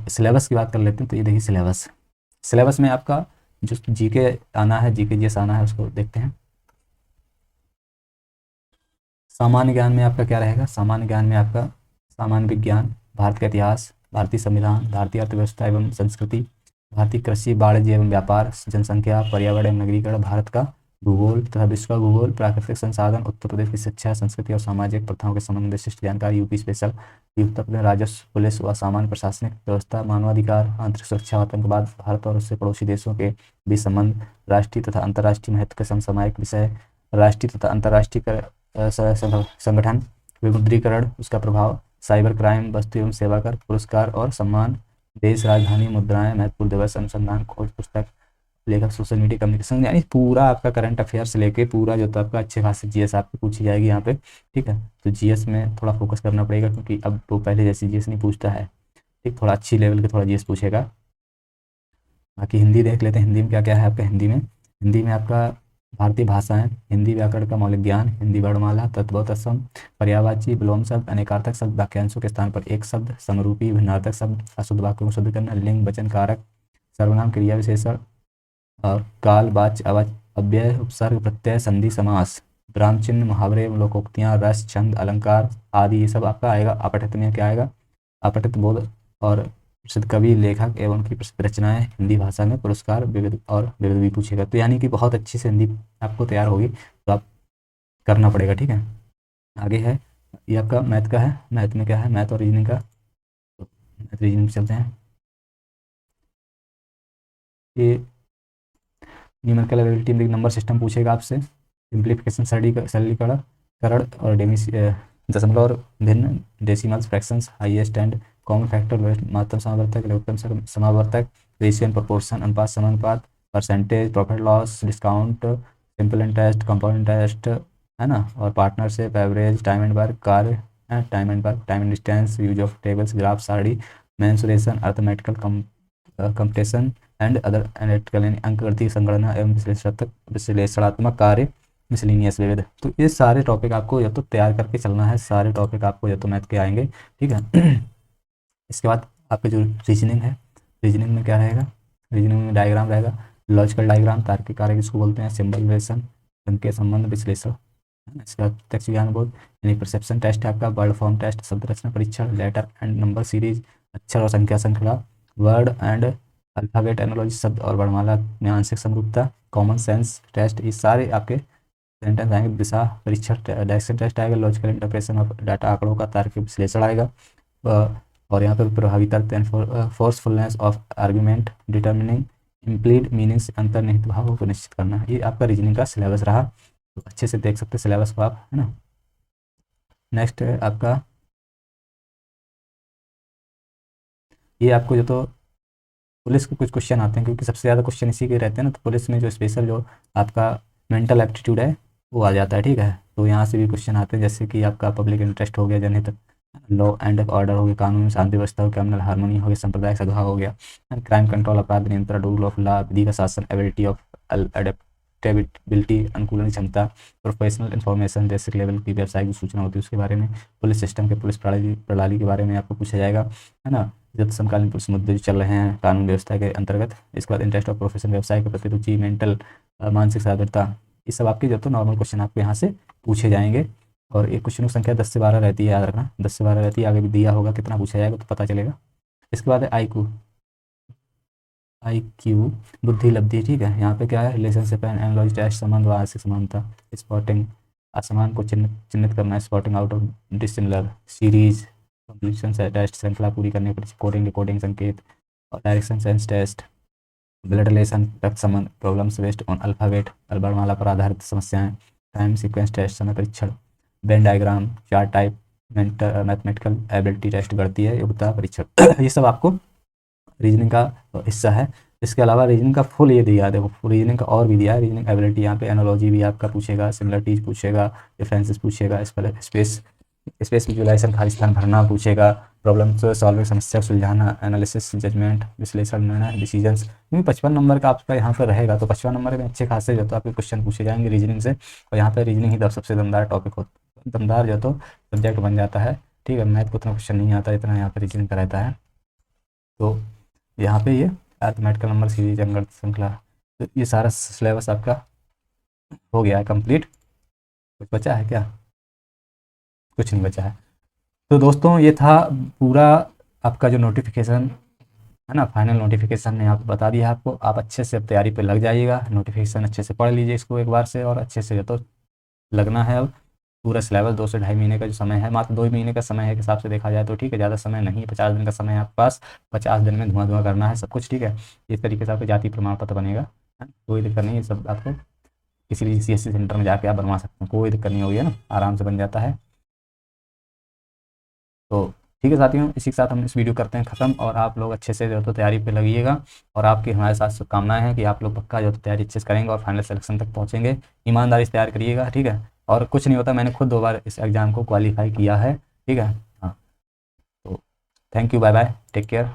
Syllabus की बात कर लेते हैं। तो ये देखिए सिलेबस में आपका जो जीके आना है, जीके जीएस आना है, उसको देखते हैं। सामान्य ज्ञान में आपका क्या रहेगा? सामान्य ज्ञान में आपका सामान्य विज्ञान, भारत का इतिहास, भारतीय संविधान, भारतीय अर्थव्यवस्था एवं संस्कृति, भारतीय कृषि, वाणिज्य एवं व्यापार, जनसंख्या, पर्यावरण एवं नगरीकरण, भारत का भूगोल तथा विश्व का भूगोल, प्राकृतिक संसाधन, उत्तर प्रदेश की शिक्षा, संस्कृति और सामाजिक प्रथाओं के संबंध में विशिष्ट जानकारी, यूपी स्पेशल, उत्तर प्रदेश राजस्व, पुलिस व सामान्य प्रशासनिक व्यवस्था, मानवाधिकार, आंतरिक सुरक्षा, आतंकवाद, भारत और उससे पड़ोसी देशों के बीच संबंध, राष्ट्रीय तथा अंतर्राष्ट्रीय महत्व के समसामयिक विषय, राष्ट्रीय तथा अंतर्राष्ट्रीय संगठन, विमुद्रीकरण, उसका प्रभाव, साइबर क्राइम, वस्तु एवं सेवा कर, पुरस्कार और सम्मान, देश, राजधानी, मुद्राएं, महत्वपूर्ण दिवस, अनुसंधान, खोज, पुस्तक, लेखक, सोशल मीडिया, कम्युनिकेशन, यानी पूरा आपका करंट अफेयर से लेके पूरा जो तो आपका अच्छे खासे जीएस आपको पूछी जाएगी यहाँ पे। ठीक है, तो जीएस में थोड़ा फोकस करना पड़ेगा, क्योंकि अब वो पहले जैसी जीएस नहीं पूछता है। ठीक, थोड़ा अच्छी लेवल के थोड़ा जीएस पूछेगा। बाकी हिंदी देख लेते हैं। हिंदी में क्या क्या है आपका? हिंदी में आपका भारतीय भाषाएं, हिंदी व्याकरण का मौलिक ज्ञान, हिंदी वर्णमाला, तत्वतत्सम, पर्यायवाची, विलोम शब्द, अनेकार्थक शब्द, वाक्यांशों के स्थान पर एक शब्द, समरूपी, भिन्नार्थक शब्द, अशुद्ध वाक्यों को शुद्ध करना, लिंग, वचन, कारक, सर्वनाम, क्रिया विशेषण और काल, वाच्य, अव्यय, उपसर्ग, प्रत्यय, संधि, समास, विराम चिन्ह, मुहावरे, लोकोक्तियाँ, रस, छंद, अलंकार आदि ये सब आपका आएगा। अपठित में क्या आएगा? अपठित बोध और प्रसिद्ध कवि, लेखक एवं उनकी प्रसिद्ध रचनाएं, हिंदी भाषा में पुरस्कार, विविध और विविध भी पूछेगा। तो यानी कि बहुत अच्छी से हिंदी आपको तैयार होगी, तो आप करना पड़ेगा। ठीक है, आगे है ये आपका मैथ का है। मैथ में क्या है? मैथ और रीजनिंग का। मैथ रीजनिंग चलते हैं। ये न्यूमेरिकल एबिलिटी में नंबर सिस्टम पूछेगा आपसे, सिंप्लीफिकेशन, सरलीकरण करण और दशमलव और भिन्न, decimals, fractions, highest and common factor, महत्तम समावर्तक, लघुत्तम समावर्तक, रेशियो एंड प्रोपोर्शन, अनुपात समानुपात, percentage, profit loss, discount, simple interest, compound interest, है ना, और partnership, average, time and work, कार्य, time and work, time and distance, use of tables, graph, सारणी, mensuration, arithmetical computation and other analytical, यानी अंकगणितीय संगणना एवं विश्लेषणात्मक कार्य, मिसलिनियस, विविध। तो ये सारे टॉपिक आपको या तो तैयार करके चलना है, सारे टॉपिक आपको या तो मैथ के आएंगे। ठीक है। इसके बाद आपका जो रीजनिंग है, रीजनिंग में क्या रहेगा? रीजनिंग में डायग्राम रहेगा, लॉजिकल डायग्राम, तार्किक कार्य जिसको बोलते हैं, सिंबल रिलेशन, संख्या संबंध, विश्लेषण। इसके बाद प्रत्यक्ष ज्ञान बोध, यानी परसेप्शन टेस्ट है आपका, वर्ड फॉर्म टेस्ट, शब्द रचना परीक्षण, लेटर एंड नंबर सीरीज, अक्षर और संख्या श्रृंखला, वर्ड एंड अल्फाबेट एनोलॉजी, शब्द और वर्णमाला में आंशिक समरूपता, कॉमन सेंस टेस्ट, ये सारे आपके सेंटेंस आएंगे। दिशा परीक्षण, डायरेक्शन टेस्ट आएगा, लॉजिकल इंटरप्रेशन ऑफ डाटा, आंकड़ों का तार्किक विश्लेषण आएगा, और यहाँ पर प्रभाविता, फोर्सफुलनेस ऑफ आर्ग्यूमेंट, डिटर्मिनिंग इम्प्लीड मीनिंग्स, अंतर्निहित भावों को निश्चित करना। ये आपका रीजनिंग का सिलेबस रहा, तो अच्छे से देख सकते सिलेबस को आप, है ना। नेक्स्ट है आपका ये आपको जो तो पुलिस के कुछ क्वेश्चन आते हैं, क्योंकि सबसे ज़्यादा क्वेश्चन इसी के रहते हैं ना, तो पुलिस में जो स्पेशल जो आपका मेंटल एप्टीट्यूड है वो आ जाता है। ठीक है, तो यहाँ से भी क्वेश्चन आते हैं, जैसे कि आपका पब्लिक इंटरेस्ट हो गया, जनहित, लॉ एंड ऑर्डर हो गया, कानून शांति व्यवस्था हो गया, कम्युनल हार्मोनी हो गया, सांप्रदायिक सद्भाव हो गया, क्राइम कंट्रोल, अपराध नियंत्रण, रूल ऑफ लॉ, विधि का शासन, एबिलिटी ऑफ एडेप्टेबिलिटी, अनुकूलन क्षमता, प्रोफेशनल इन्फॉर्मेशन, बेसिक लेवल की व्यावसायिक सूचना होती है उसके बारे में, पुलिस सिस्टम के पुलिस प्रणाली के बारे में आपको पूछा जाएगा, है ना, जब समकालीन पुलिस मुद्दे जो चल रहे हैं कानून व्यवस्था के अंतर्गत। इसके बाद इंटरेस्ट ऑफ प्रोफेशन, व्यवसाय के प्रति रुचि, मेंटल मानसिक साधरता, ये सब आपके जो तो नॉर्मल क्वेश्चन आपको यहाँ से पूछे जाएंगे। और एक क्वेश्चन की संख्या 10 से 12 रहती है, याद रखना, 10 से 12 रहती है। आगे भी दिया होगा कितना पूछा जाएगा तो पता चलेगा। इसके बाद है आई क्यू, बुद्धि लब्धि। ठीक है, यहाँ पे क्या है? रिलेशनशिप एंड एनालॉजी टेस्ट, संबंध व आंशिक समानता, स्पॉटिंग, असमान को चिन्हित करना, spotting out of dissimilar, series, completion test, श्रृंखला पूरी करने पर कोडिंग डिकोडिंग संकेत, और direction sense test, blood relation, रक्त संबंध, प्रॉब्लम्स बेस्ड ऑन अल्फाबेट, वर्णमाला पर आधारित समस्याएं, टाइम सीक्वेंस टेस्ट, समय परीक्षण, Venn diagram, chart type, mathematical ability test, गणितीय योग्यता परीक्षण। ये सब आपको रीजनिंग का हिस्सा है। इसके अलावा रीजनिंग का फुल ये दिया है, देखो रीजनिंग का और भी दिया है, रीजनिंग एबिलिटी, यहाँ पे एनालॉजी भी आपका पूछेगा, सिमिलरिटीज पूछेगा, डिफरेंसेस पूछेगा, स्पेस विजुलाइजेशन, खाली स्थान भरना पूछेगा, प्रॉब्लम सॉल्विंग, समस्या सुलझाना, एनालिसिस, जजमेंट, विश्लेषण, निर्णय, डिसीजंस। क्योंकि 55 नंबर का आपका यहाँ पर रहेगा, तो 55 नंबर में अच्छे खासे जो तो आपके क्वेश्चन पूछे जाएंगे रीजनिंग से, और यहाँ पर रीजनिंग ही सबसे दमदार टॉपिक होता है, दमदार जो तो सब्जेक्ट बन जाता है। ठीक है, मैथ को उतना क्वेश्चन नहीं आता जितना यहाँ पर रीजनिंग का रहता है। तो यहाँ पे ये अरिथमेटिकल नंबर सीरीज, अंक श्रृंखला, तो ये सारा सिलेबस आपका हो गया है कंप्लीट। कुछ बचा है क्या? कुछ नहीं बचा है। तो दोस्तों ये था पूरा आपका जो नोटिफिकेशन है ना, फाइनल नोटिफिकेशन ने आप बता दिया आपको। आप अच्छे से अब तैयारी पे लग जाइएगा, नोटिफिकेशन अच्छे से पढ़ लीजिए इसको एक बार से, और अच्छे से तो लगना है। अब पूरा सिलेबस 2 से ढाई महीने का जो समय है, मात्र 2 महीने का समय है के हिसाब से देखा जाए तो ठीक है, ज़्यादा समय नहीं है। 50 दिन का समय है आपके पास, 50 दिन में धुआं करना है सब कुछ, ठीक है। इस तरीके से आपका जाति प्रमाण पत्र बनेगा, है ना? कोई दिक्कत नहीं है, सब आपको किसी भी CSC सेंटर में जाके आप बनवा सकते हैं, कोई दिक्कत नहीं होगी, है ना, आराम से बन जाता है। तो ठीक है साथियों, इसी के साथ हम इस वीडियो करते हैं ख़त्म, और आप लोग अच्छे से जो तो तैयारी पे लगिएगा, और आपकी हमारे साथ शुभकामनाएं हैं कि आप लोग पक्का जो तो तैयारी अच्छे से करेंगे और फाइनल सिलेक्शन तक पहुंचेंगे। ईमानदारी से तैयार करिएगा, ठीक है। और कुछ नहीं होता, मैंने खुद 2 बार इस एग्ज़ाम को क्वालिफाई किया है, ठीक है। हाँ, तो thank you, bye bye, take care.